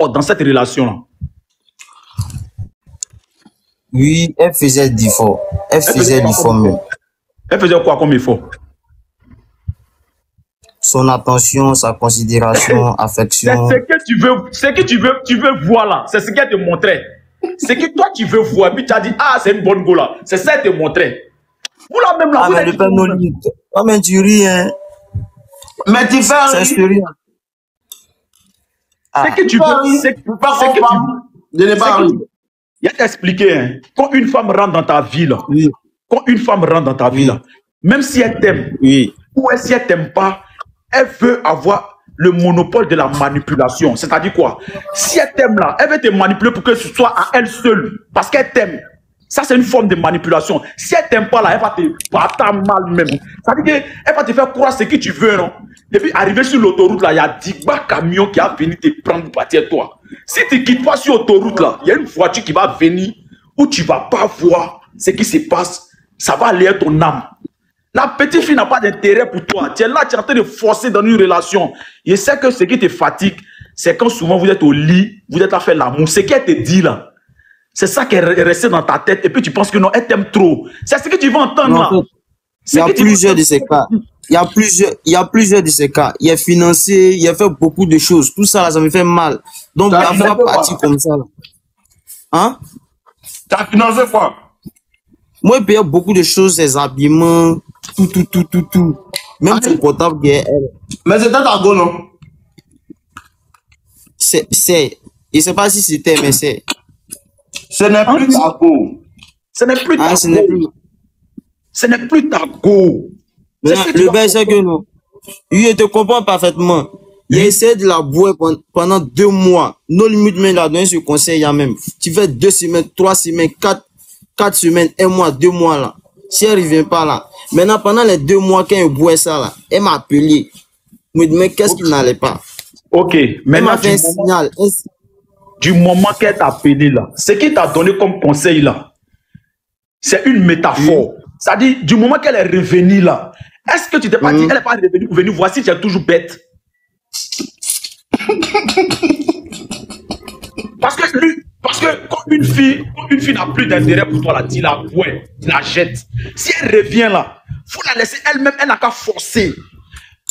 dans cette relation-là? Oui, elle faisait d'efforts. Elle faisait d'efforts même. Elle faisait quoi comme effort? Son attention, sa considération, affection. Ce que tu veux voir là, c'est ce qu'elle te montrait. C'est que toi tu veux voir, puis tu as dit, ah, c'est une bonne go là. C'est ça qu'elle te montrait. Vous là même là, ah, vous mais le père Nolite. Ah, mais tu ris, hein. Mais tu fais C'est sérieux. C'est que tu veux. C'est que tu je n'ai pas ri. Il a t'expliqué, hein, quand une femme rentre dans ta vie là, Oui. quand une femme rentre dans ta vie là, même si elle t'aime, Oui. ou si elle t'aime pas, elle veut avoir le monopole de la manipulation. C'est-à-dire quoi? Si elle t'aime là, elle veut te manipuler pour que ce soit à elle seule, parce qu'elle t'aime. Ça, c'est une forme de manipulation. Si elle t'aime pas là, elle va te battre mal même. C'est-à-dire qu'elle va te faire croire ce que tu veux, non? Et puis, arriver sur l'autoroute là, il y a 10 camions qui vont venir te prendre pour partir toi. Si tu ne quittes pas sur l'autoroute là, il y a une voiture qui va venir où tu ne vas pas voir ce qui se passe. Ça va aller à ton âme. La petite fille n'a pas d'intérêt pour toi. Tu es là, tu es en train de forcer dans une relation. Je sais que ce qui te fatigue, c'est quand souvent vous êtes au lit, vous êtes à faire l'amour. Ce qu'elle te dit là, c'est ça qui est resté dans ta tête. Et puis tu penses que non, elle t'aime trop. C'est ce que tu vas entendre Non, là. il y a plusieurs de ces cas. Il y a plusieurs de ces cas. Il est financé, il a fait beaucoup de choses. Tout ça, là, ça me fait mal. Donc, la fois partie comme ça, là. Hein? Tu as financé quoi? Moi, il paye beaucoup de choses, ses habillements, tout. Même son portable, elle. Mais c'était ta go, non? C'est. Je sais pas si c'était, mais c'est. Ce n'est plus ta go. Ce n'est plus ta go. Ce n'est plus ta go. Le gars, c'est que non. Il te comprend parfaitement. Il a essayé de la boire pendant 2 mois. Nos limites, mais il a donné ce conseil, il y a même. Tu fais 2 semaines, 3 semaines, 4 semaines, 1 mois, 2 mois là. Si elle ne revient pas là. Maintenant, pendant les 2 mois qu'elle boit ça là, elle m'a appelé. Me dit, mais qu'est-ce qui n'allait pas? Ok, maintenant, fait un signal. Du moment qu'elle t'a appelé là, ce qu'il t'a donné comme conseil là, c'est une métaphore. C'est-à-dire, du moment qu'elle est revenue là, est-ce que tu t'es pas dit, elle n'est pas revenue pour venir voir si tu es toujours bête? Parce que quand une fille n'a plus d'intérêt pour toi là, tu la vois, tu la jettes. Si elle revient là, il faut la laisser elle-même, elle n'a qu'à forcer.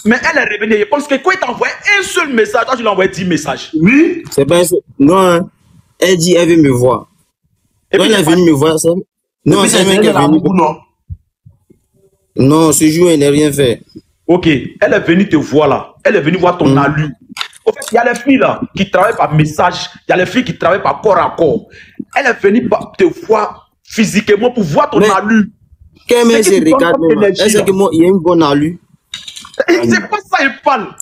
Mais elle est revenue. Je pense que quand il t'a envoyé un seul message, toi tu lui as envoyé 10 messages. Oui. C'est pas ça. Non, hein. Elle dit elle veut me voir. Et puis elle est venue me voir. Ça. Non, c'est elle qui est venue. Non, ce jour, elle n'a rien fait. Ok, elle est venue te voir là. Elle est venue voir ton alu. En fait, il y a les filles là qui travaillent par message. Il y a les filles qui travaillent par corps à corps. Elle est venue te voir physiquement pour voir ton alu. Quand elle se regarde, elle sait que moi, il y a une bonne alu. C'est pas ça, il parle.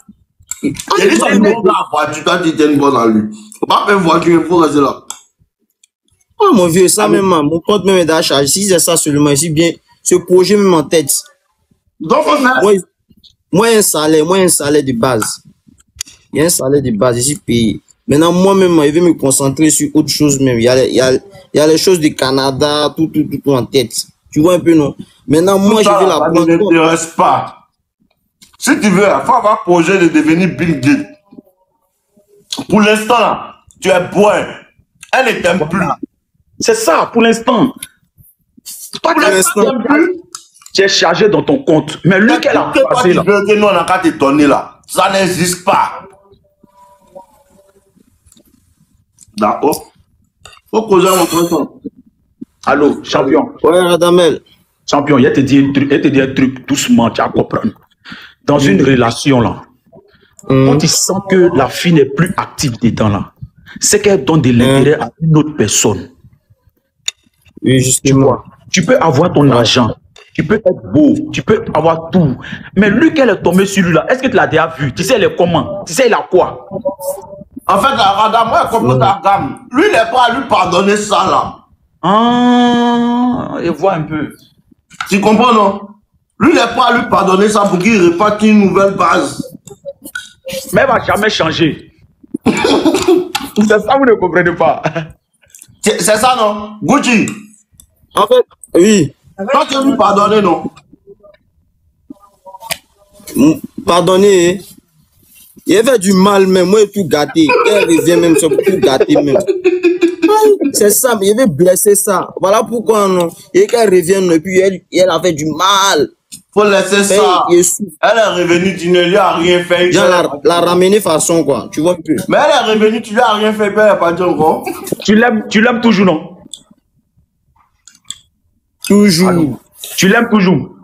Il dit ça, une bonne voiture, toi, tu es une bonne alu. Faut pas faire voiture, il faut rester là. Oh mon vieux, ça même, mon compte même est d'achat. Si c'est ça seulement, ici bien, ce projet même en tête. Donc, moi, un salaire de base. Il y a un salaire de base ici payé. Maintenant, moi-même, je vais me concentrer sur autre chose même. Il y a les choses du Canada, tout en tête. Tu vois un peu, non? Maintenant, moi, je vais la prendre. Ça ne t'intéresse pas. Si tu veux, il faut avoir projet de devenir Bill Gates. Pour l'instant, là, tu es boire. Elle ne t'aime plus. C'est ça, pour l'instant. Pour l'instant, tu es chargé dans ton compte. Mais lui, qu'elle a passé là. Tu veux que nous, on a qu'à t'étonner là. Ça n'existe pas. D'accord. Faut causer mon compte. Allô, champion. Ouais, Radamel. Champion, il te dit un truc doucement, tu vas comprendre. Dans une relation là, quand tu sens que la fille n'est plus active dedans là, c'est qu'elle donne de l'intérêt à une autre personne. Oui, justement. Tu peux avoir ton argent, tu peux être beau, tu peux avoir tout. Mais lui, qu'elle est tombée sur lui là, est-ce que tu l'as déjà vu? Tu sais, elle est comment? Tu sais, il a quoi? En fait, la Radam, moi, comme ta gamme, lui, il n'est pas à lui pardonner ça là. Ah, et vois un peu. Tu comprends, non? Lui, il n'est pas à lui pardonner ça pour qu'il reparte une nouvelle base. Mais elle ne va jamais changer. C'est ça, vous ne comprenez pas. C'est ça, non? Gucci. En fait, oui. Toi, tu veux lui pardonner, non? Pardonner. Il fait du mal même, moi, tout gâté. Elle revient même, c'est tout gâté même. C'est ça, mais il veut blesser ça. Voilà pourquoi, non. Et qu'elle revienne, et puis elle a fait du mal. Faut laisser ça. Il est sous. Elle est revenue, tu ne lui as rien fait. Genre, la ramener façon, quoi. Tu vois un peu. Mais elle est revenue, tu lui as rien fait, elle n'a pas dit encore. Tu l'aimes toujours, non? Toujours. Allô. Tu l'aimes toujours?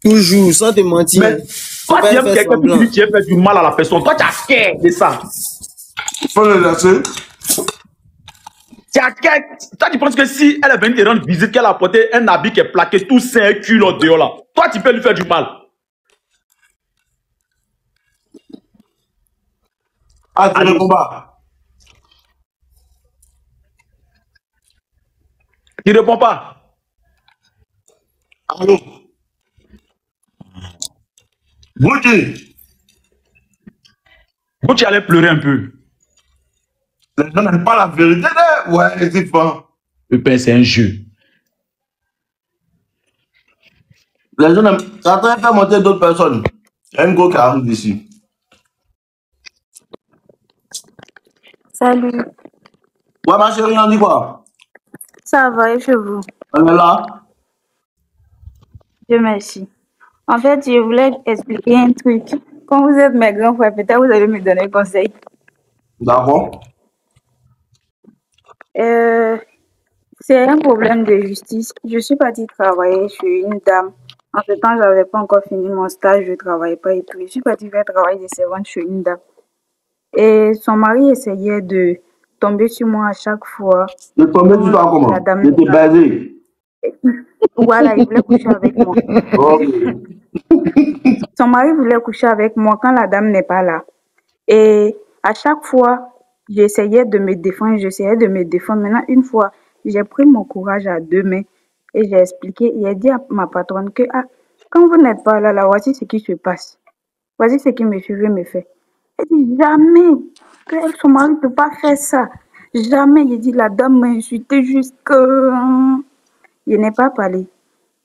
Toujours, sans te mentir. Mais toi, tu aimes quelqu'un qui dit que tu as fait du mal à la personne. Toi, tu as scared de ça. Faut le laisser. Toi, tu penses que si elle est venue te rendre visite, qu'elle a apporté un habit qui est plaqué, tout c'est un cul là dehors là, toi, tu peux lui faire du mal. Ah, tu réponds pas. Tu réponds pas. Allô? Bouti. Vous, tu allais pleurer un peu. Les gens n'aiment pas la vérité. Ouais, c'est pas. Le pain, c'est un jeu. Les gens n'aiment. Ça train de faire monter d'autres personnes. Il y a une go qui arrive ici. Salut. Ouais, ma chérie, on dit quoi? Ça va et chez vous? Elle est là. Dieu merci. En fait, je voulais expliquer un truc. Quand vous êtes mes grands frères, peut-être vous allez me donner conseil. D'accord. C'est un problème de justice. Je suis partie travailler chez une dame. En ce temps, j'avais pas encore fini mon stage, je travaillais pas et tout. Je suis partie faire travail de servante chez une dame. Et son mari essayait de tomber sur moi à chaque fois. De tomber sur toi comment? De te baiser. Voilà, il voulait coucher avec moi. Okay. Son mari voulait coucher avec moi quand la dame n'est pas là. Et à chaque fois, j'essayais de me défendre. Maintenant, une fois, j'ai pris mon courage à deux mains et j'ai expliqué, j'ai dit à ma patronne que quand vous n'êtes pas là, voici ce qui se passe. Voici ce que monsieur veut me faire. Elle dit jamais que son mari ne peut pas faire ça. Jamais. Il dit la dame m'a insulté jusque. Je n'ai pas parlé.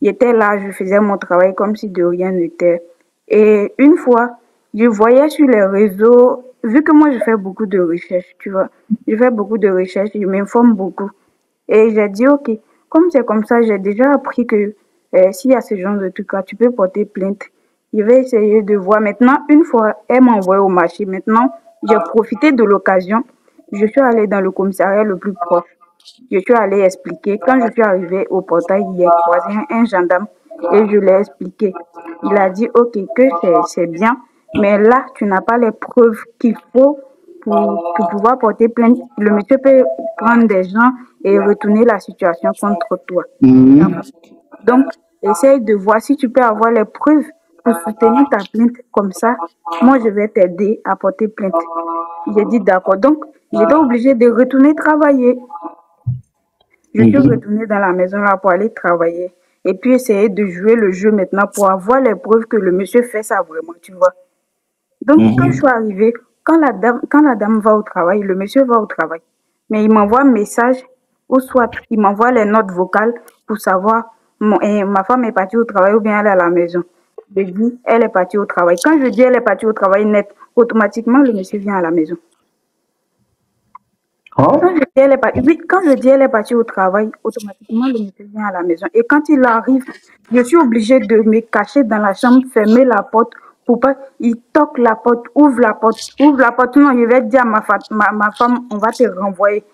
J'étais là, je faisais mon travail comme si de rien n'était. Et une fois, je voyais sur les réseaux, vu que moi je fais beaucoup de recherches, tu vois, je fais beaucoup de recherches, je m'informe beaucoup. Et j'ai dit, ok, comme c'est comme ça, j'ai déjà appris que s'il y a ce genre de trucs-là, tu peux porter plainte. Je vais essayer de voir. Maintenant, une fois, elle m'a envoyé au marché. Maintenant, j'ai profité de l'occasion. Je suis allée dans le commissariat le plus proche. Je suis allée expliquer. Quand je suis arrivée au portail, il y a croisé un gendarme et je l'ai expliqué. Il a dit, ok, que c'est bien, mais là, tu n'as pas les preuves qu'il faut pour pouvoir porter plainte. Le monsieur peut prendre des gens et retourner la situation contre toi. Donc, essaye de voir si tu peux avoir les preuves pour soutenir ta plainte. Comme ça, moi, je vais t'aider à porter plainte. J'ai dit d'accord. Donc, j'étais obligée de retourner travailler. Je suis retournée dans la maison là pour aller travailler. Et puis essayer de jouer le jeu maintenant pour avoir les preuves que le monsieur fait ça vraiment, tu vois. Donc, quand je suis arrivée, quand la dame va au travail, le monsieur va au travail. Mais il m'envoie un message, ou soit il m'envoie les notes vocales pour savoir ma femme est partie au travail ou bien elle est à la maison. Je dis, elle est partie au travail. Quand je dis elle est partie au travail net, automatiquement le monsieur vient à la maison. Quand je dis elle est partie au travail, automatiquement le monsieur vient à la maison. Et quand il arrive, je suis obligée de me cacher dans la chambre, fermer la porte pour pas. Il toque la porte, ouvre la porte. Non, je vais dire à ma femme, on va te renvoyer.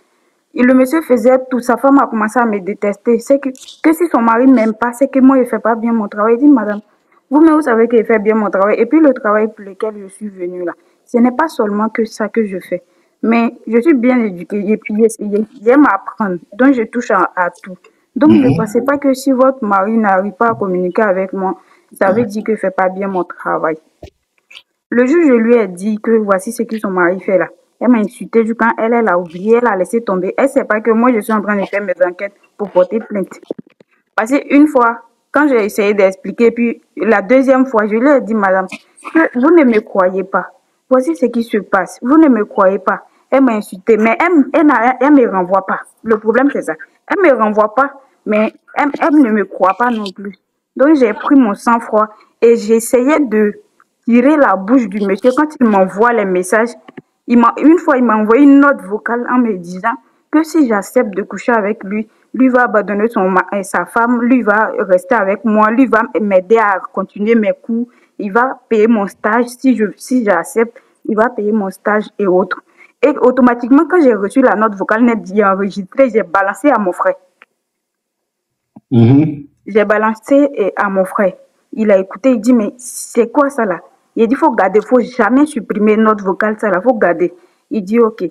Et le monsieur faisait tout, sa femme a commencé à me détester. C'est que si son mari ne m'aime pas, c'est que moi je ne fais pas bien mon travail. Il dit, madame, vous-même vous savez que je fais bien mon travail. Et puis le travail pour lequel je suis venue là, ce n'est pas seulement que ça que je fais. Mais je suis bien éduquée et puis j'aime apprendre. Donc je touche à tout. Donc ne pensez pas que si votre mari n'arrive pas à communiquer avec moi, ça veut dire que je ne fais pas bien mon travail. Le jour, je lui ai dit que voici ce que son mari fait là. Elle m'a insulté quand elle a oublié, elle a laissé tomber. Elle ne sait pas que moi, je suis en train de faire mes enquêtes pour porter plainte. Parce qu'une fois, quand j'ai essayé d'expliquer, puis la deuxième fois, je lui ai dit, madame, vous ne me croyez pas. Voici ce qui se passe. Vous ne me croyez pas. Elle m'a insulté, mais elle ne me renvoie pas. Le problème, c'est ça. Elle ne me renvoie pas, mais elle ne me croit pas non plus. Donc, j'ai pris mon sang-froid et j'essayais de tirer la bouche du monsieur quand il m'envoie les messages. Une fois, il m'a envoyé une note vocale en me disant que si j'accepte de coucher avec lui, lui va abandonner sa femme, lui va rester avec moi, lui va m'aider à continuer mes cours, il va payer mon stage si j'accepte, il va payer mon stage et autres. Et automatiquement, quand j'ai reçu la note vocale net enregistrée, j'ai balancé à mon frère. J'ai balancé à mon frère. Il a écouté, il dit, mais c'est quoi ça là? Il dit, faut garder, faut jamais supprimer notre vocale, ça là, faut garder. Il dit, ok.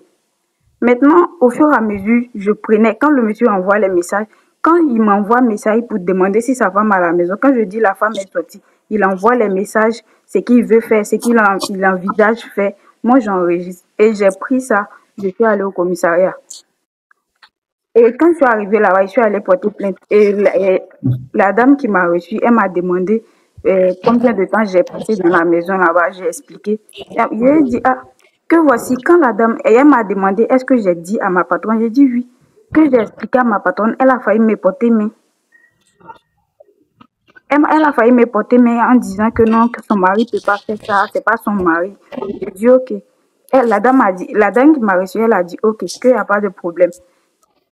Maintenant, au fur et à mesure, je prenais, quand le monsieur envoie les messages, quand il m'envoie un message pour demander si sa femme est à la maison, quand je dis la femme est sortie, il envoie les messages, ce qu'il veut faire, ce qu'il envisage faire. Moi, j'enregistre. Et j'ai pris ça, je suis allée au commissariat. Et quand je suis arrivée là-bas, je suis allée porter plainte. Et la dame qui m'a reçue, elle m'a demandé combien de temps j'ai passé dans la maison là-bas. J'ai expliqué. Je lui ai dit, que voici, quand la dame, et elle m'a demandé, est-ce que j'ai dit à ma patronne? J'ai dit oui. Que j'ai expliqué à ma patronne, elle a failli me porter main. Elle a failli me porter main en disant que non, que son mari ne peut pas faire ça, c'est pas son mari. J'ai dit ok. La dame qui m'a reçue, elle a dit ok, qu'il n'y a pas de problème.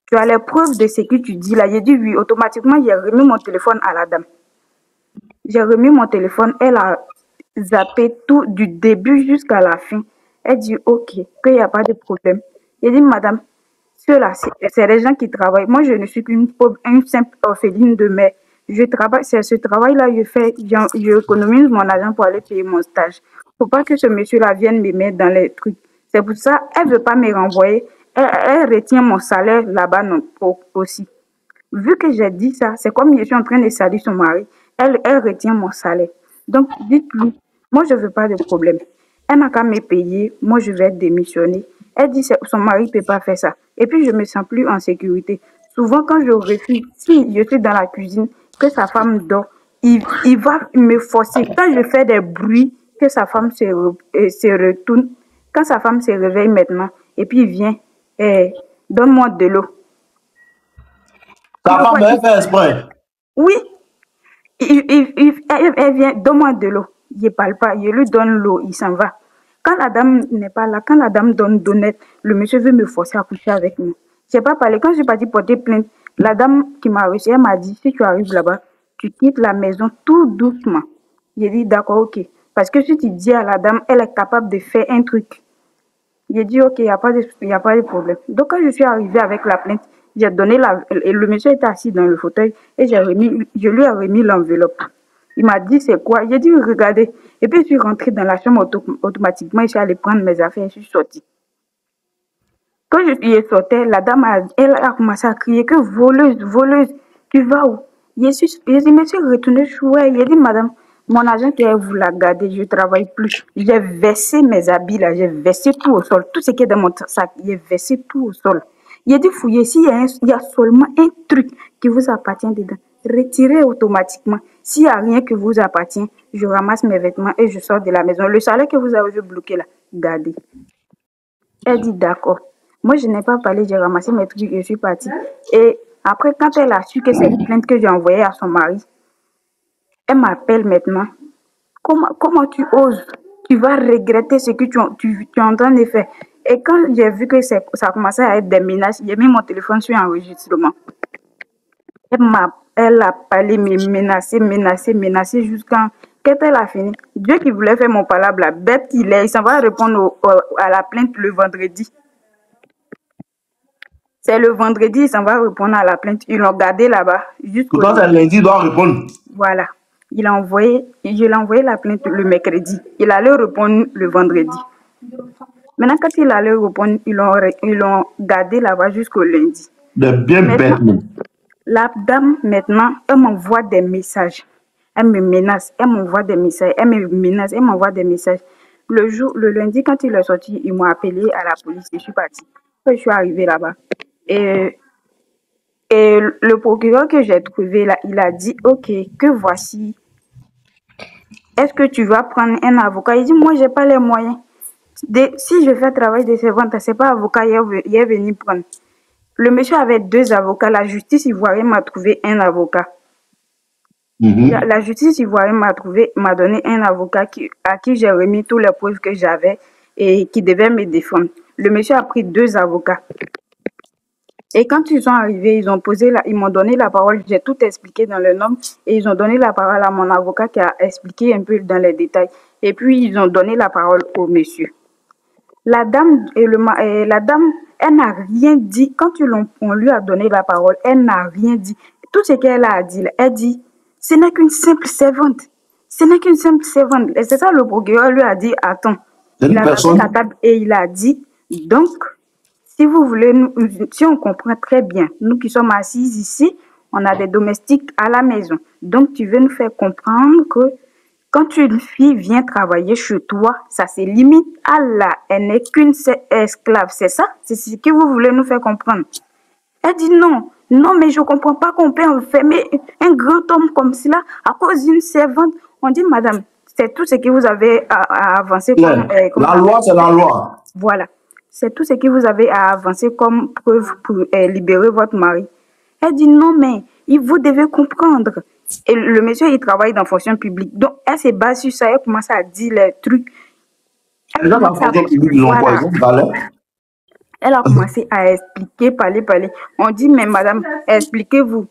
Tu as les preuves de ce que tu dis là. J'ai dit oui. Automatiquement, j'ai remis mon téléphone à la dame. J'ai remis mon téléphone. Elle a zappé tout du début jusqu'à la fin. Elle dit ok, qu'il n'y a pas de problème. J'ai dit madame, ceux-là, c'est les gens qui travaillent. Moi, je ne suis qu'une simple orpheline de mère. Je travaille, c'est ce travail-là que je fais. J'économise mon argent pour aller payer mon stage. Faut pas que ce monsieur-là vienne me mettre dans les trucs. C'est pour ça, elle veut pas me renvoyer. Elle retient mon salaire là-bas aussi. Vu que j'ai dit ça, c'est comme je suis en train de salir son mari. Elle retient mon salaire. Donc, dites-lui, moi, je veux pas de problème. Elle n'a qu'à me payer. Moi, je vais démissionner. Elle dit que son mari ne peut pas faire ça. Et puis, je me sens plus en sécurité. Souvent, quand je refuse, si je suis dans la cuisine, que sa femme dort, il va me forcer. Quand je fais des bruits, que sa femme se retourne. Quand sa femme se réveille maintenant, et puis il vient, donne-moi de l'eau. Ta femme, elle fait exprès. Oui. Elle vient, donne-moi de l'eau. Il ne parle pas, je lui donne l'eau, il s'en va. Quand la dame n'est pas là, quand la dame donne donnette, le monsieur veut me forcer à coucher avec moi. Je n'ai pas parlé. Quand je suis partie porter plainte, la dame qui m'a reçue, elle m'a dit, si tu arrives là-bas, tu quittes la maison tout doucement. J'ai dit, d'accord, ok. Parce que si tu dis à la dame, elle est capable de faire un truc. J'ai dit, ok, il n'y a pas de problème. Donc, quand je suis arrivée avec la plainte, j'ai donné le monsieur était assis dans le fauteuil et je lui ai remis l'enveloppe. Il m'a dit, c'est quoi? J'ai dit, regardez. Et puis, je suis rentrée dans la chambre automatiquement et je suis allée prendre mes affaires et je suis sortie. Quand je suis sortie, la dame elle a commencé à crier que voleuse, tu vas où? Je me suis retournée, j'ai dit, madame, mon agent que vous la gardez, je ne travaille plus. J'ai versé mes habits là, j'ai versé tout au sol. Tout ce qui est dans mon sac, j'ai versé tout au sol. Il a dit fouiller, s'il y a seulement un truc qui vous appartient dedans, retirez automatiquement. S'il n'y a rien qui vous appartient, je ramasse mes vêtements et je sors de la maison. Le salaire que vous avez bloqué là, gardez. Elle dit d'accord. Moi, je n'ai pas parlé, j'ai ramassé mes trucs et je suis partie. Et après, quand elle a su que c'est une plainte que j'ai envoyée à son mari, elle m'appelle maintenant. Comment tu oses? Tu vas regretter ce que tu es en train de faire. Et quand j'ai vu que ça a commencé à être des menaces, j'ai mis mon téléphone sur enregistrement. Elle a parlé, menacé jusqu'à quand elle a fini. Dieu qui voulait faire mon palabre, la bête qu'il est, il s'en va répondre à la plainte le vendredi. C'est le vendredi, il s'en va répondre à la plainte. Ils l'ont gardé là-bas. Quand c'est lundi, il doit répondre. Voilà. Je l'ai envoyé la plainte le mercredi. Il allait répondre le vendredi. Maintenant, quand il allait répondre, ils l'ont gardé là-bas jusqu'au lundi. De bien bête. La dame, maintenant, elle m'envoie des messages. Elle me menace. Elle m'envoie des messages. Elle me menace. Elle m'envoie des messages. Le lundi, quand il est sorti, ils m'ont appelé à la police. Je suis partie. Quand je suis arrivée là-bas. Et le procureur que j'ai trouvé là, il a dit, ok, que voici. Est-ce que tu vas prendre un avocat? Il dit, moi, je n'ai pas les moyens. Si je fais travail de servante, ce n'est pas avocat, il est venu prendre. Le monsieur avait 2 avocats. La justice ivoirienne m'a trouvé un avocat. La justice ivoirienne m'a donné un avocat à qui j'ai remis tous les preuves que j'avais et qui devait me défendre. Le monsieur a pris 2 avocats. Et quand ils sont arrivés, ils m'ont donné la parole. J'ai tout expliqué dans le nom et ils ont donné la parole à mon avocat qui a expliqué un peu dans les détails. Et puis ils ont donné la parole au monsieur. La dame elle n'a rien dit. Quand on lui a donné la parole, elle n'a rien dit. Tout ce qu'elle a dit, elle dit, ce n'est qu'une simple servante. Ce n'est qu'une simple servante. Et c'est ça, le procureur lui a dit, attends. Il a tapé la table et il a dit, donc, si vous voulez, si on comprend très bien, nous qui sommes assises ici, on a des domestiques à la maison. Donc, tu veux nous faire comprendre que quand une fille vient travailler chez toi, ça se limite à là. Elle n'est qu'une esclave, c'est ça? C'est ce que vous voulez nous faire comprendre. Elle dit non, non, mais je ne comprends pas qu'on peut enfermer un grand homme comme cela à cause d'une servante. On dit, madame, c'est tout ce que vous avez à avancer comme... la loi, c'est la loi. Voilà. C'est tout ce que vous avez à avancer comme preuve pour libérer votre mari. Elle dit non, mais vous devez comprendre. Et le monsieur, il travaille dans la fonction publique. Donc, elle se base sur ça. Elle commence à dire les trucs. Les gens dans la fonction publique, ils ont quoi? Ils ont valeur. Elle a commencé à expliquer, parler. On dit, mais madame, expliquez-vous.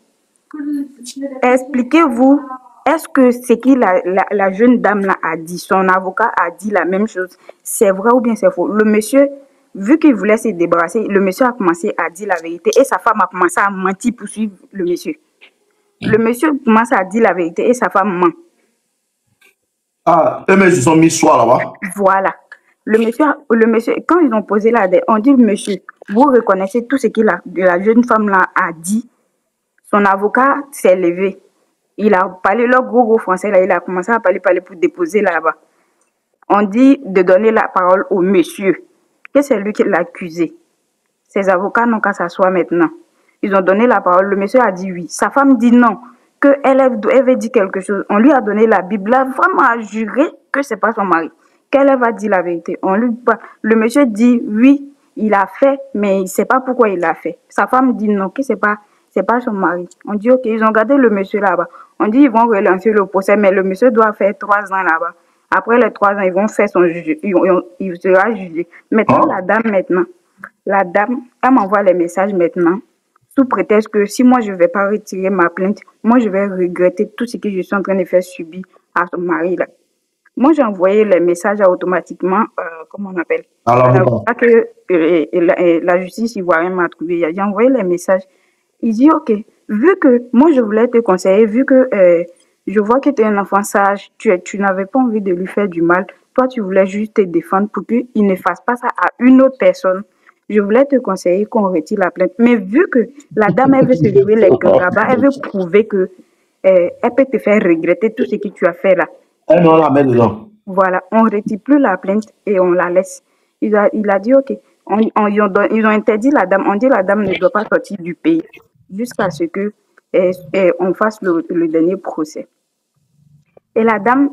Expliquez-vous. Est-ce que ce que la jeune dame là a dit, son avocat a dit la même chose, c'est vrai ou bien c'est faux? Le monsieur, vu qu'il voulait se débarrasser, le monsieur a commencé à dire la vérité et sa femme a commencé à mentir pour suivre le monsieur. Le monsieur commence à dire la vérité et sa femme ment. Ah, eux-mêmes, ils sont mis soi là-bas. Voilà. Le monsieur, quand ils ont posé la dette, on dit, monsieur, vous reconnaissez tout ce que la jeune femme là a dit. Son avocat s'est levé. Il a parlé leur gros français là, il a commencé à parler pour déposer là-bas. On dit de donner la parole au monsieur, que c'est lui qui l'a accusé. Ses avocats n'ont qu'à s'asseoir maintenant. Ils ont donné la parole, le monsieur a dit oui. Sa femme dit non, qu'elle avait dit quelque chose. On lui a donné la Bible, la femme a juré que c'est pas son mari, qu'elle va dire la vérité. Le monsieur dit oui, il a fait, mais il ne sait pas pourquoi il l'a fait. Sa femme dit non, que c'est pas son mari. On dit ok, ils ont gardé le monsieur là-bas. On dit ils vont relancer le procès, mais le monsieur doit faire 3 ans là-bas. Après les 3 ans, ils vont faire son jugé. Il sera jugé. Maintenant, la dame, elle m'envoie les messages maintenant, sous prétexte que si moi je ne vais pas retirer ma plainte, moi je vais regretter tout ce que je suis en train de faire subir à son mari là. Moi j'ai envoyé les messages automatiquement, comment on appelle? Alors que la justice ivoirienne m'a trouvé. J'ai envoyé les messages. Il dit ok, vu que moi je voulais te conseiller, vu que je vois que tu es un enfant sage, tu n'avais pas envie de lui faire du mal, toi tu voulais juste te défendre pour qu'il ne fasse pas ça à une autre personne. Je voulais te conseiller qu'on retire la plainte. Mais vu que la dame, elle veut se jouer les gars là-bas, elle veut prouver que elle peut te faire regretter tout ce que tu as fait là. Elle non la met dedans. Voilà, on ne retire plus la plainte et on la laisse. Il a dit ok. Ils ont interdit la dame. On dit la dame ne doit pas sortir du pays jusqu'à ce que on fasse le dernier procès. Et la dame,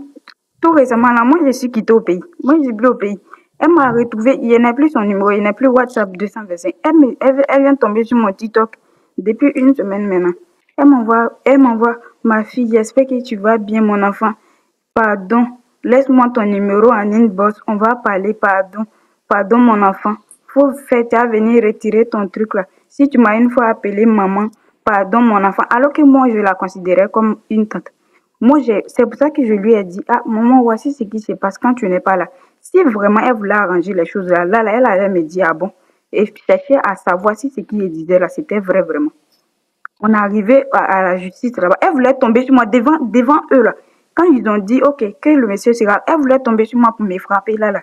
tout récemment là, moi je suis quittée au pays. Moi je suis plus au pays. Elle m'a retrouvé, il n'est plus son numéro, il n'est plus WhatsApp 225. Elle vient tomber sur mon TikTok depuis 1 semaine maintenant. Elle m'envoie, ma fille, j'espère que tu vas bien mon enfant. Pardon, laisse-moi ton numéro en inbox, on va parler, pardon mon enfant. Faut faire, tu as venir retirer ton truc là. Si tu m'as une fois appelé maman, pardon mon enfant, alors que moi je la considérais comme une tante. Moi, c'est pour ça que je lui ai dit, ah maman, voici ce qui se passe quand tu n'es pas là. Si vraiment elle voulait arranger les choses là, elle allait me dire, ah bon, et chercher à savoir si ce qu'il disait là, c'était vrai vraiment. On est arrivé à la justice là-bas. Elle voulait tomber sur moi devant eux là. Quand ils ont dit, ok, que le monsieur sera, elle voulait tomber sur moi pour me frapper là.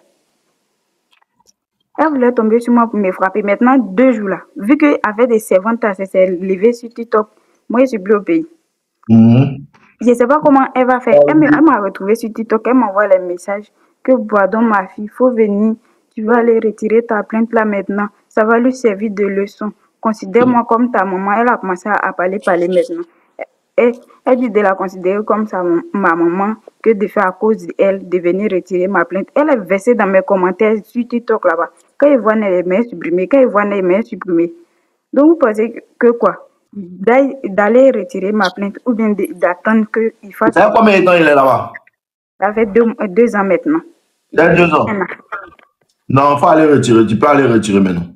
Elle voulait tomber sur moi pour me frapper. Maintenant, 2 jours là, vu qu'elle avait des servantes, elle s'est levée sur TikTok. Moi, je suis plus au pays. Je ne sais pas comment elle va faire. Elle m'a retrouvée sur TikTok. Elle m'envoie les messages que pardon ma fille, il faut venir. Tu vas aller retirer ta plainte là maintenant. Ça va lui servir de leçon. Considère-moi comme ta maman. Elle a commencé à parler maintenant. Elle dit de la considérer comme ma maman, que de faire à cause d'elle, de venir retirer ma plainte. Elle est versée dans mes commentaires sur TikTok là-bas. Quand ils voient les mails supprimés, Donc vous pensez que quoi? d'aller retirer ma plainte ou bien d'attendre qu'il fasse. Ça fait combien de temps il est là-bas? Ça fait 2 ans maintenant. Il y a 2 ans. Non, il faut aller retirer. Tu peux aller retirer maintenant.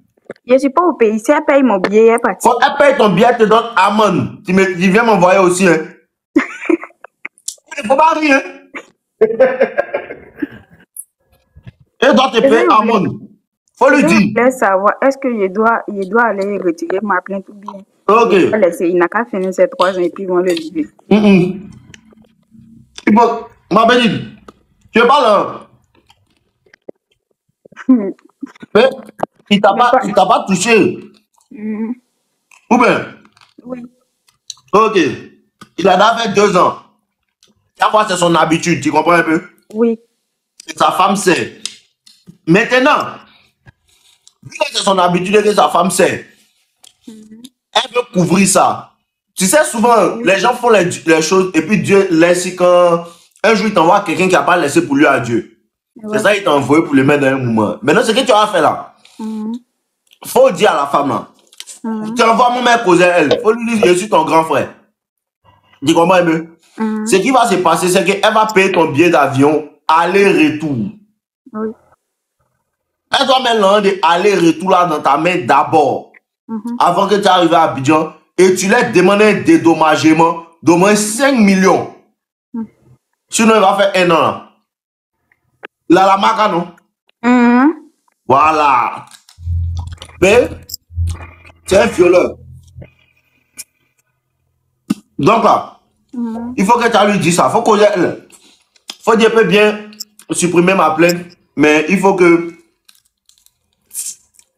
Je ne suis pas au pays. Si elle paye mon billet, elle est partie. Quand elle paye ton billet, elle te donne amende. Tu viens m'envoyer aussi. Hein. Il ne faut pas rire. Elle doit te payer amende. Faut lui dire. Je voulais savoir, est-ce que je dois aller retirer ma plainte ou bien Ok. il n'a qu'à finir ses 3 ans et puis ils vont le livrer. Ma bénite, tu es pas là. Mais il t'a pas touché. Ou bien? Oui. Ok. Il a fait 2 ans. D'abord, c'est son habitude, tu comprends un peu? Oui. Et sa femme sait. Maintenant, vu que c'est son habitude et que sa femme sait, elle veut couvrir ça. Tu sais, souvent, les gens font les choses et puis Dieu laisse quand un jour il t'envoie quelqu'un qui n'a pas laissé pour lui à Dieu. Ouais. C'est ça, il t'a envoyé pour le mettre dans un moment. Maintenant, ce que tu as fait là, faut dire à la femme là, tu envoies mon mec causer elle. Faut lui dire, je suis ton grand frère. Tu comprends un peu? Ce qui va se passer, c'est qu'elle va payer ton billet d'avion aller-retour. Oui. Elle doit mettre l'un aller-retour là dans ta main d'abord. Avant que tu arrives à Abidjan. Et tu leur demandes un dédommagement d'au moins 5 millions. Sinon, il va faire 1 an. Là. La marque, non? Voilà. Mais, c'est un violeur. Donc là, il faut que tu lui dises ça. Il faut dire, peut bien supprimer ma plainte, mais il faut que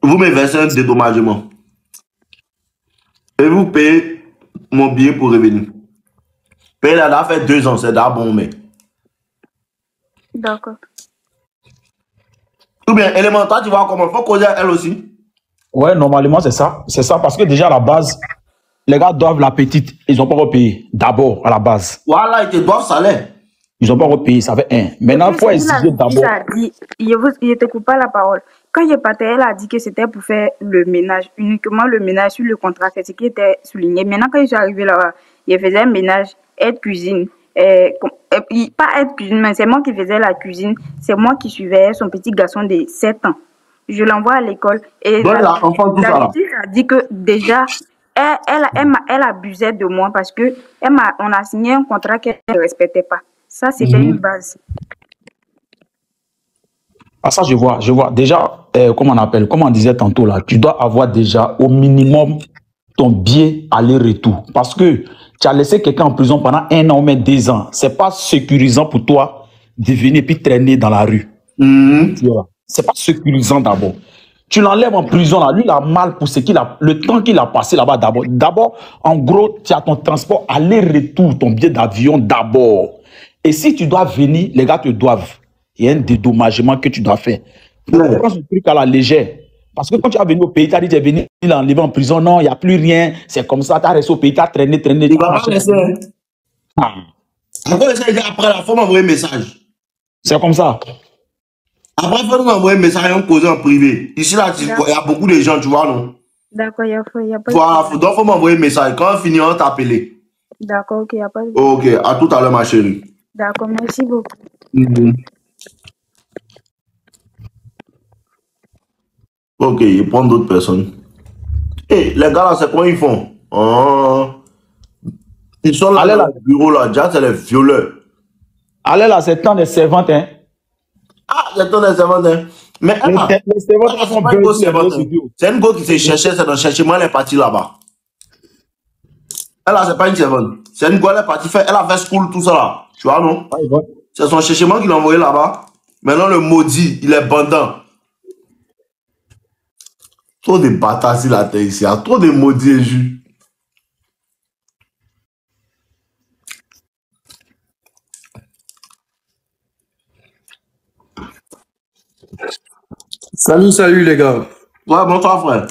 vous me versez un dédommagement. Et vous payez mon billet pour revenir. Payer là, fait 2 ans, c'est d'abord bon, mais. D'accord. Ou bien, élémentaire, tu vois comment il faut causer à elle aussi. Ouais, normalement, c'est ça. C'est ça, parce que déjà, à la base, les gars doivent la petite. Ils n'ont pas repayé. D'abord, à la base. Voilà, ils te doivent salaire. Ils n'ont pas repayé, ça fait 1. Maintenant, il faut exiger d'abord. Je te coupe pas la parole. Quand je partais, elle a dit que c'était pour faire le ménage, uniquement le ménage sur le contrat, c'est ce qui était souligné. Maintenant, quand je suis arrivée là-bas, je faisais un ménage, aide cuisine. Pas aide cuisine, mais c'est moi qui faisais la cuisine. C'est moi qui suivais son petit garçon de 7 ans. Je l'envoie à l'école. Et la a dit que déjà, elle abusait de moi parce que on a signé un contrat qu'elle ne respectait pas. Ça, c'était une base. Ah, ça, je vois. Déjà, comment on appelle, comme on disait tantôt là, tu dois avoir déjà au minimum ton billet aller-retour. Parce que tu as laissé quelqu'un en prison pendant 1 an ou même 2 ans. C'est pas sécurisant pour toi de venir puis traîner dans la rue. C'est pas sécurisant d'abord. Tu l'enlèves en prison là, lui il a mal pour le temps qu'il a passé là-bas d'abord. D'abord, en gros, tu as ton transport aller-retour, ton billet d'avion d'abord. Et si tu dois venir, les gars te doivent. Il y a un dédommagement que tu dois faire. Prends ce truc à la légère. Parce que quand tu as venu au pays, tu as dit que tu es venu l'enlever en prison. Non, il n'y a plus rien. C'est comme ça. Tu as resté au pays, tu as traîné. Il va pas laisser. Après, la faut m'envoyer un message. C'est comme ça. Après, il faut nous envoyer un message et on cause en privé. Ici, là, il y a beaucoup de gens, tu vois, non? D'accord, il y a pas de... Voilà, donc il faut m'envoyer un message. Quand on finit, on t'appelle. D'accord, ok, il n'y a pas de... Ok, à tout à l'heure, ma chérie. D'accord, merci beaucoup. Ok, ils prennent d'autres personnes. Et les gars là, c'est quoi ils font? Ils sont là dans le bureau là, déjà c'est les violeurs. Allez là, c'est temps des servantes, hein. Ah, c'est temps des servantes, hein. Mais les servantes sont pas une servante. C'est une go qui s'est cherchée, c'est dans cherchement, elle est partie là-bas. Elle là, c'est pas une servante. C'est une go, elle est partie faire, elle a fait school, tout ça là. Tu vois, non? C'est son cherchement qui l'a envoyé là-bas. Maintenant, le maudit, il est bandant. Trop de bâtards sur la terre ici. Il y a trop de maudits et jus. Salut les gars. Ouais, bonsoir frère.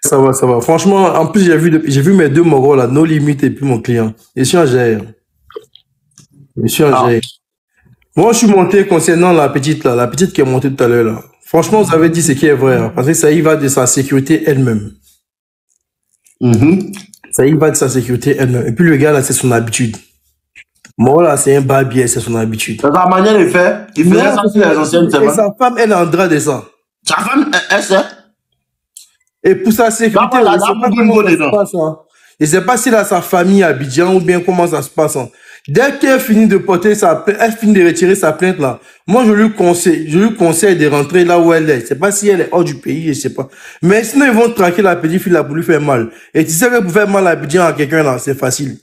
Ça va. Franchement, en plus, j'ai vu mes 2 mogos là, No Limit et puis mon client. Je suis en GR. Moi, je suis monté concernant la petite qui est montée tout à l'heure là. Franchement, vous avez dit ce qui est vrai, hein, parce que ça y va de sa sécurité elle-même. Ça y va de sa sécurité elle-même. Et puis le gars, là, c'est son habitude. Moi, là, c'est un barbier, c'est son habitude. C'est sa manière de faire. Il faisait ça sur les anciennes Et servantes. sa femme, elle est en drap de ça. Sa femme, elle sait. Et pour sa sécurité, Là, je sais pas comment ça se passe. Hein. Je sais pas s'il a sa famille à Abidjan ou bien comment ça se passe. Hein. Dès qu'elle finit de porter sa plainte, elle finit de retirer sa plainte là. Moi, je lui conseille de rentrer là où elle est. Je sais pas si elle est hors du pays, je sais pas. Mais sinon, ils vont traquer la petite fille là pour lui faire mal. Et tu sais que pour faire mal à Abidjan à quelqu'un là, c'est facile.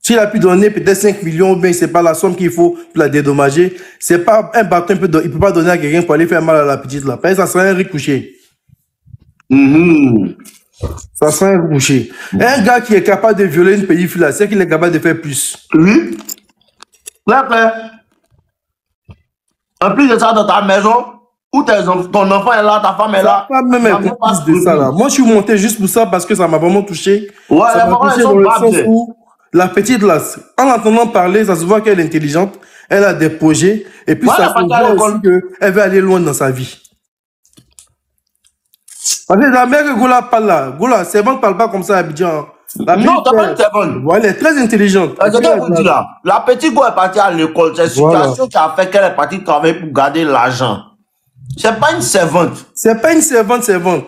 S'il a pu donner peut-être 5 millions, ou bien c'est pas la somme qu'il faut pour la dédommager, c'est pas un bâton, il peut pas donner à quelqu'un pour aller faire mal à la petite là. Parce que ça serait un ricouché. Ça serait un ricouché. Un gars qui est capable de violer une petite fille là, c'est qu'il est capable de faire plus. Oui. Claire, claire. En plus de ça, dans ta maison, où ton enfant est là, ta femme est là. Ta femme même est complice de ça là. Moi, je suis monté juste pour ça parce que ça m'a vraiment touché. Ouais, ça les m'a parents, touché ils dans sont le braves. sens où la petite là, en l'entendant parler, ça se voit qu'elle est intelligente, elle a des projets, et puis Ouais, ça elle a se pas qu'à voit l'école. aussi qu'elle veut aller loin dans sa vie. Parce que la mère que Gola parle là, Gola, c'est bon, ne parle pas comme ça à Abidjan. La Non, petite, t'as pas une servante. ouais, elle est très intelligente. C'est ce que je vous dis là. La petite go est partie à l'école. C'est une Voilà. situation qui a fait qu'elle est partie travailler pour garder l'argent. C'est pas une servante. C'est pas une servante.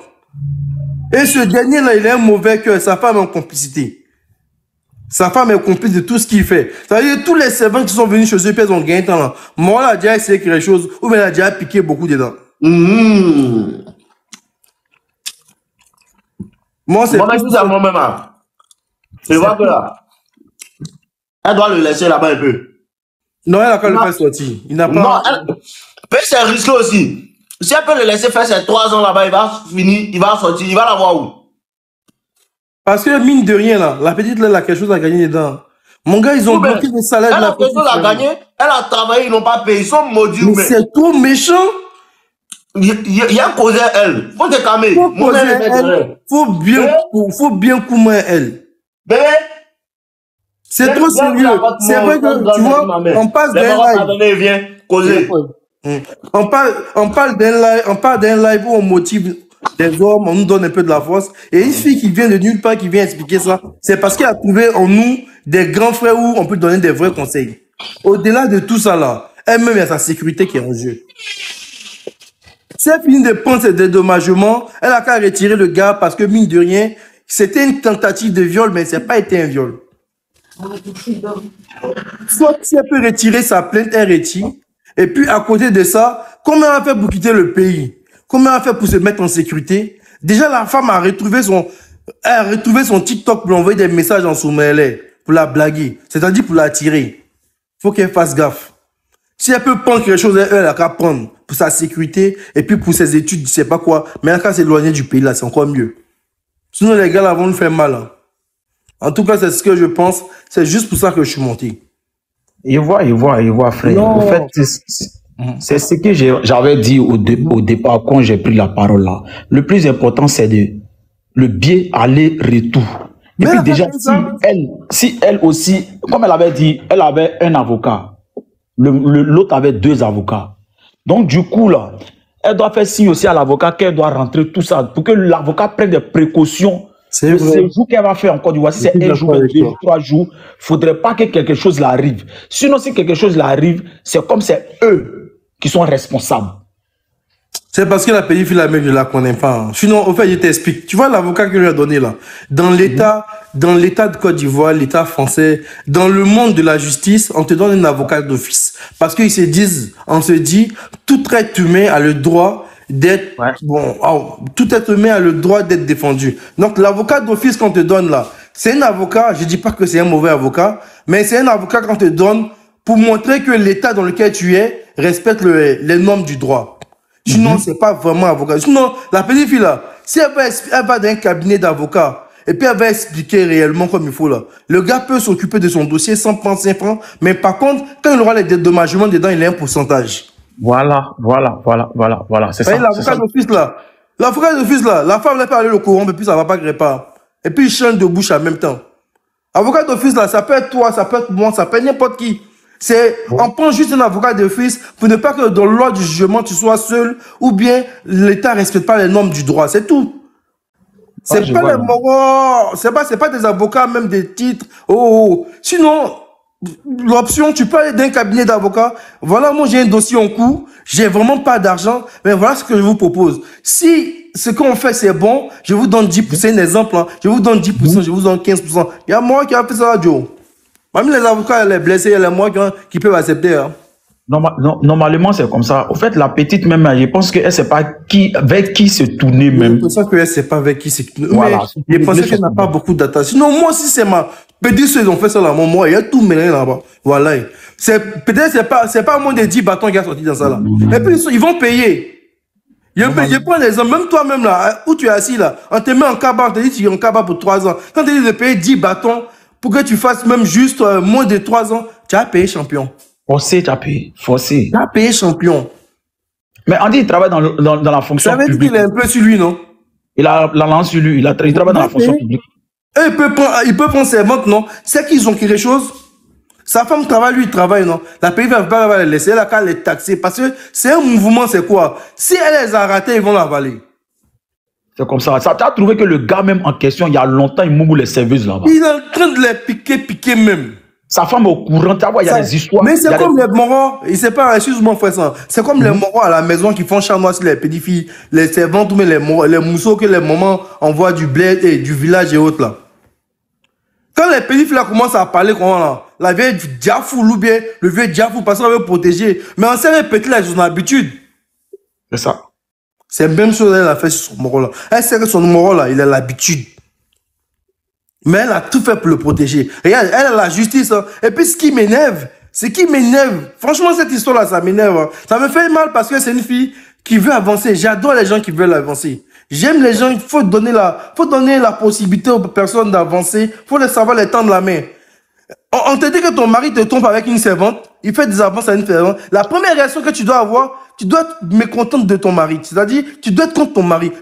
Et ce dernier là, il a un mauvais cœur. Sa femme est en complicité. Sa femme est complice de tout ce qu'il fait. Ça veut dire tous les servants qui sont venus chez eux, puis ils ont gagné temps là. Moi, elle a déjà essayé quelque chose, ou bien elle a déjà piqué beaucoup dedans. Moi, c'est Moi, plus je dis à moi-même, hein. Tu vois que là, elle doit le laisser là-bas un peu. Non, elle a qu'à le faire sortir. Il n'a pas. Non, c'est risqué aussi. Si elle peut le laisser faire ses 3 ans là-bas, il va finir, il va sortir, il va la voir où? Parce que mine de rien, là, la petite, là, elle a quelque chose à gagner dedans. Mon gars, ils ont bloqué le salaire de Elle la a quelque petite. chose à gagner, elle a travaillé, ils n'ont pas payé, ils sont maudits. Mais c'est trop méchant. Il y a causé elle. Faut te calmer. Faut poser elle. Faut bien coumer elle. Bébé. C'est trop sérieux. C'est vrai que, tu vois, on passe d'un live. On parle d'un live où on motive des hommes, on nous donne un peu de la force. Et une fille qui vient de nulle part, qui vient expliquer ça, c'est parce qu'elle a trouvé en nous des grands frères où on peut donner des vrais conseils. Au-delà de tout ça là, elle-même, il y a sa sécurité qui est en jeu. Si elle finit de prendre ses dédommagements, elle a qu'à retirer le gars parce que, mine de rien, c'était une tentative de viol, mais ça n'a pas été un viol. Soit si elle peut retirer sa plainte, elle retire. Et puis, à côté de ça, comment elle a fait pour quitter le pays? Comment elle a fait pour se mettre en sécurité? Déjà, la femme a retrouvé son TikTok pour envoyer des messages en sous-mêlée, pour la blaguer. C'est-à-dire pour la tirer. Faut qu'elle fasse gaffe. Si elle peut prendre quelque chose, elle a qu'à prendre pour sa sécurité et puis pour ses études, je sais pas quoi. Mais elle a qu'à s'éloigner du pays, là, c'est encore mieux. Sinon, les gars, là, vont nous faire mal. Hein. En tout cas, c'est ce que je pense. C'est juste pour ça que je suis monté. Il voit, frère. Non. En fait, c'est ce que j'avais dit au départ quand j'ai pris la parole là. Le plus important, c'est le biais aller-retour. Et Mais puis elle déjà, fait ça. si elle aussi, comme elle avait dit, elle avait un avocat. L'autre avait 2 avocats. Donc, du coup, là, elle doit faire signe aussi à l'avocat qu'elle doit rentrer tout ça pour que l'avocat prenne des précautions. C'est Le vrai. séjour qu'elle va faire en Côte d'Ivoire, si c'est Je suis un jour, d'accord avec 2 toi. jours, 3 jours, faudrait pas que quelque chose l'arrive. Sinon, si quelque chose l'arrive, c'est comme c'est eux qui sont responsables. C'est parce que la petite fille, la mère, je la connais pas. Hein. Sinon, au fait, je t'explique. Tu vois l'avocat que je lui ai donné là. Dans l'État de Côte d'Ivoire, l'État français, dans le monde de la justice, on te donne un avocat d'office. Parce qu'ils on se dit, tout être humain a le droit d'être, tout être humain a le droit d'être défendu. Donc, l'avocat d'office qu'on te donne là, c'est un avocat, je dis pas que c'est un mauvais avocat, mais c'est un avocat qu'on te donne pour montrer que l'État dans lequel tu es respecte les normes du droit. Sinon, c'est pas vraiment avocat. Sinon, la petite fille là, si elle va dans un cabinet d'avocat, et puis elle va expliquer réellement comme il faut là, le gars peut s'occuper de son dossier sans prendre 5 francs, mais par contre, quand il aura les dédommagements dedans, il a un pourcentage. Voilà. C'est ça. L'avocat d'office là, la femme n'a pas aller le courant, et puis ça va pas grepper. Et puis il change de bouche en même temps. Avocat d'office là, ça peut être toi, ça peut être moi, ça peut être n'importe qui. On prend juste un avocat d'office pour ne pas que dans l'ordre du jugement tu sois seul ou bien l'État ne respecte pas les normes du droit, c'est tout. Ouais, C'est je pas vois. les moraux, c'est pas des avocats, même des titres. Oh, oh. Sinon, l'option, tu peux aller d'un cabinet d'avocats. Voilà, moi j'ai un dossier en cours, j'ai vraiment pas d'argent, mais voilà ce que je vous propose. Si ce qu'on fait c'est bon, je vous donne 10%, c'est un exemple, hein. Je vous donne 10%, je vous donne 15%. Il y a moi qui a fait ça, Joe. Même les avocats, les blessés, il y a moi qui peuvent accepter. Hein. Normalement, c'est comme ça. Au fait, la petite même, je pense qu'elle ne sait pas vers qui se tourner J'ai même. l'impression qu'elle ne sait pas avec qui c'est. Voilà. Mais je pensais qu'elle n'a pas beaucoup d'attache. Sinon, moi, si c'est ma petite soeur, ils ont fait ça là, moi, il y a tout mélangé là-bas. Voilà. Peut-être c'est pas moins de 10 bâtons qui a sorti dans ça là. Et puis, ils vont payer. Je prends l'exemple, même toi-même là, où tu es assis là, on te met en cabas, on te dit que tu es en cabas pour 3 ans. Quand on te dit de payer 10 bâtons pour que tu fasses même juste moins de 3 ans, tu as payé champion. Forcé, tu as payé. Forcé. Tu as payé champion. Mais on dit qu'il travaille dans la fonction Ça veut dire publique. qu'il est un peu sur lui, non? Il a la lance sur lui. Il travaille dans la fonction publique. Et il peut prendre ses ventes, non? C'est qu'ils ont quelque chose. Sa femme travaille, lui, il travaille, non? La pays va pas la laisser, elle a qu'à les taxer. Parce que c'est un mouvement, c'est quoi? Si elle les a ratés, ils vont l'avaler. C'est comme ça. Tu as trouvé que le gars même en question, il y a longtemps, il mouille les serveuses là-bas. Il est en train de les piquer même. Sa femme est au courant, tu vois, il y a des histoires. Mais c'est comme les moraux, il sait pas, excuse-moi frère ça, c'est comme les moraux à la maison qui font chanois sur les petites filles, les servantes ou les mousseaux que les mamans envoient du bled et du village et autres là. Quand les petites filles là commencent à parler comment là, la vieille diafou ou bien le vieux diafou parce qu'on veut protéger, mais on sait les petits là, ils ont l'habitude. C'est ça. C'est la même chose elle a fait sur son moral là. Elle sait que son moral là, il a l'habitude. Mais elle a tout fait pour le protéger. Regarde, elle a la justice. Hein. Et puis, ce qui m'énerve, franchement, cette histoire-là, ça m'énerve. Hein. Ça me fait mal parce que c'est une fille qui veut avancer. J'adore les gens qui veulent avancer. J'aime les gens, il faut donner la possibilité aux personnes d'avancer. Il faut les savoir les tendre la main. On te dit que ton mari te trompe avec une servante, il fait des avances à une servante. La première réaction que tu dois avoir, tu dois être mécontente de ton mari. C'est-à-dire, tu dois être contre ton mari.